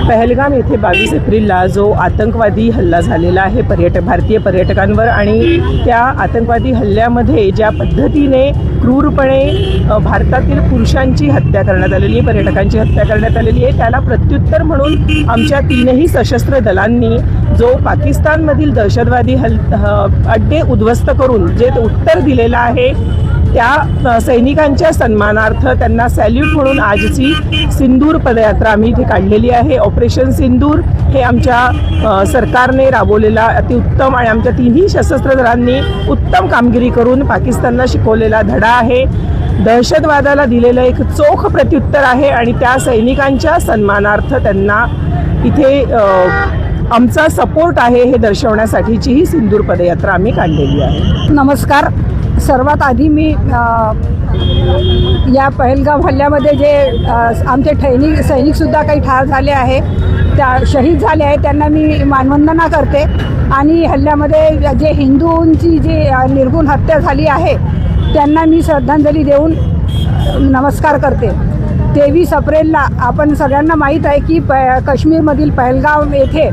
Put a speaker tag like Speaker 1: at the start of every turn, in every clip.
Speaker 1: पहलगाम येथे 22 एप्रिलला जो आतंकवादी हल्ला झालेला आहे भारतीय पर्यटकांवर आणि त्या आतंकवादी हल्ल्यामध्ये ज्या पद्धतीने क्रूरपणे भारतातील पुरुषांची हत्या करण्यात आलेली आहे, पर्यटकांची हत्या करण्यात आलेली आहे, त्याला प्रत्युत्तर म्हणून आमच्या तीनही सशस्त्र दलांनी जो पाकिस्तानमधील दहशतवादी अड्डे उद्ध्वस्त करून जे उत्तर दिलेलं आहे त्या सैनिकांच्या सन्मानार्थ त्यांना सॅल्यूट म्हणून आजची सिंदूर पदयात्रा आम्ही इथे काढलेली आहे। ऑपरेशन सिंदूर हे आमच्या सरकारने राबवलेला अतिउत्तम आणि आमच्या तिन्ही सशस्त्र दलांनी उत्तम कामगिरी करून पाकिस्तानला शिकवलेला धडा आहे, दहशतवादाला दिलेलं एक चोख प्रत्युत्तर आहे आणि त्या सैनिकांच्या सन्मानार्थ त्यांना इथे आमचा सपोर्ट आहे हे दर्शवण्यासाठीची ही सिंदूर पदयात्रा आम्ही काढलेली आहे।
Speaker 2: नमस्कार। सर्वात आधी मी या पहलगाम हल्ल्यामध्ये जे आमचे सैनिकसुद्धा काही ठार झाले आहे, त्या शहीद झाले आहे, त्यांना मी मानवंदना करते आणि हल्ल्यामध्ये जे हिंदूंची जी निर्गुण हत्या झाली आहे त्यांना मी श्रद्धांजली देऊन नमस्कार करते। 23 एप्रिलला आपण सगळ्यांना माहीत आहे की काश्मीरमधील पहलगाम येथे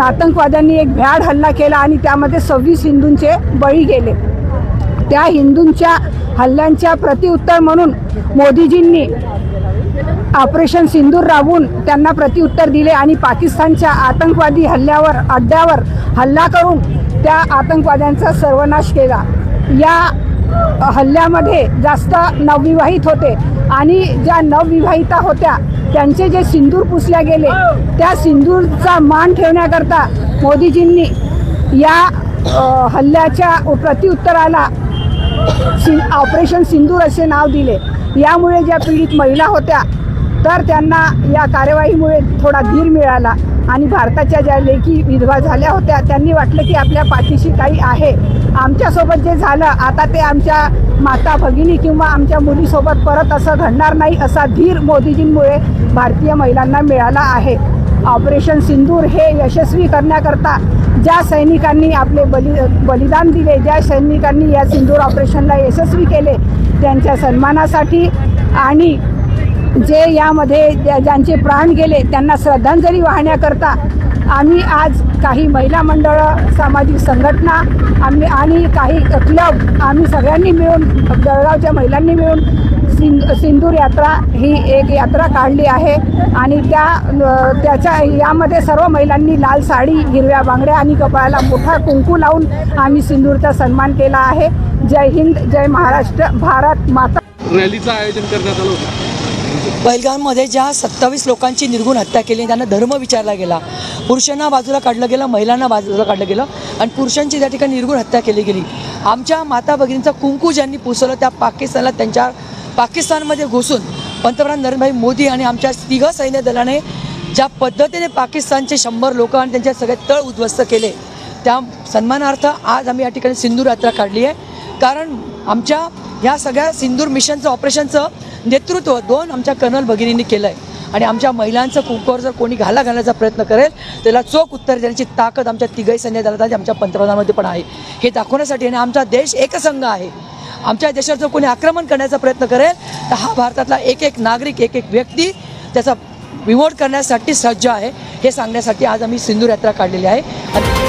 Speaker 2: आतंकवाद्यांनी एक भ्याड हल्ला केला आणि त्यामध्ये 26 हिंदूंचे बळी गेले। त्या हिंदूंच्या हल्ल्यांच्या प्रत्युत्तर म्हणून मोदीजींनी ऑपरेशन सिंदूर राबवून त्यांना प्रत्युत्तर दिले आणि पाकिस्तानच्या आतंकवादी अड्ड्यावर हल्ला करून त्या आतंकवाद्यांचा सर्वनाश केला। या हल्ल्यामध्ये जास्त नवविवाहित होते आणि ज्या नवविवाहिता होत्या त्यांचे जे सिंदूर पुसल्या गेले त्या सिंदूरचा मान ठेवण्याकरता मोदीजींनी या हल्ल्याच्या प्रत्युत्तराला ऑपरेशन सिंदूर असे नाव दिले। यामुळे ज्या पीडित महिला होत्या तर त्यांना या कार्यवाहीमुळे थोडा धीर मिळाला आणि भारताच्या ज्या लेकी विधवा झाल्या होत्या त्यांनी वाटलं की आपल्या पाठीशी काही आहे, आमच्यासोबत जे झालं आता ते आमच्या माता भगिनी किंवा आमच्या मुलीसोबत परत असं घडणार नाही असा धीर मोदीजींमुळे भारतीय महिलांना मिळाला आहे। ऑपरेशन सिंदूर हे यशस्वी करण्याकरता ज्या सैनिकांनी आपले बलिदान दिले, ज्या सैनिकांनी या सिंदूर ऑपरेशनला यशस्वी केले त्यांच्या सन्मानासाठी आणि जे यामध्ये ज्यांचे प्राण गेले त्यांना श्रद्धांजली वाहण्याकरता आम्ही आज काही महिला मंडळं, सामाजिक संघटना आणि काही क्लब आम्ही सगळ्यांनी मिळून जळगावच्या महिलांनी मिळून सिंदूर यात्रा ही एक यात्रा काढली आहे आणि त्याच्या यामध्ये सर्व महिलांनी लाल साडी, हिरव्या बांगड्या आणि कपाळाला मोठा कुंकू लावून आम्ही सिंदूरचा सन्मान केला आहे। जय हिंद, जय महाराष्ट्र, भारत माता।
Speaker 3: रॅलीचं आयोजन करण्यात आलं होतं।
Speaker 4: पहलगाममध्ये ज्या 27 लोकांची निर्गुण हत्या केली, त्यांना धर्म विचारला गेला, पुरुषांना बाजूला काढलं गेलं, महिलांना बाजूला काढलं गेलं आणि पुरुषांची त्या ठिकाणी निर्गुण हत्या केली गेली। आमच्या माता भगिनींचा कुंकू ज्यांनी पुसवलं त्या पाकिस्तानला त्यांच्या पाकिस्तानमध्ये घुसून पंतप्रधान नरेंद्र भाई मोदी आणि आमच्या तिघं सैन्य दलाने ज्या पद्धतीने पाकिस्तानचे 100 लोक आणि त्यांचे सगळे तळ उद्ध्वस्त केले त्या सन्मानार्थ आज आम्ही या ठिकाणी सिंदूर यात्रा काढली आहे। कारण आमच्या ह्या सगळ्या सिंदूर मिशनचं ऑपरेशनचं नेतृत्व 2 आमच्या कर्नल भगिनींनी केलं आहे आणि आमच्या महिलांचं कुंकूवर जर कोणी घाला घालण्याचा प्रयत्न करेल त्याला चोख उत्तर देण्याची ताकद आमच्या तिघही सैन्य दलात आमच्या पंतप्रधानांमध्ये पण आहे। हे दाखवण्यासाठी आणि आमचा देश एकसंघ आहे, आमच्या देशावर जर कोणी आक्रमण करण्याचा प्रयत्न करेल तर हा भारतातला एक नागरिक, एक व्यक्ती त्याचा विमोड करण्यासाठी सज्ज आहे हे सांगण्यासाठी आज आम्ही सिंदूर यात्रा काढलेली आहे।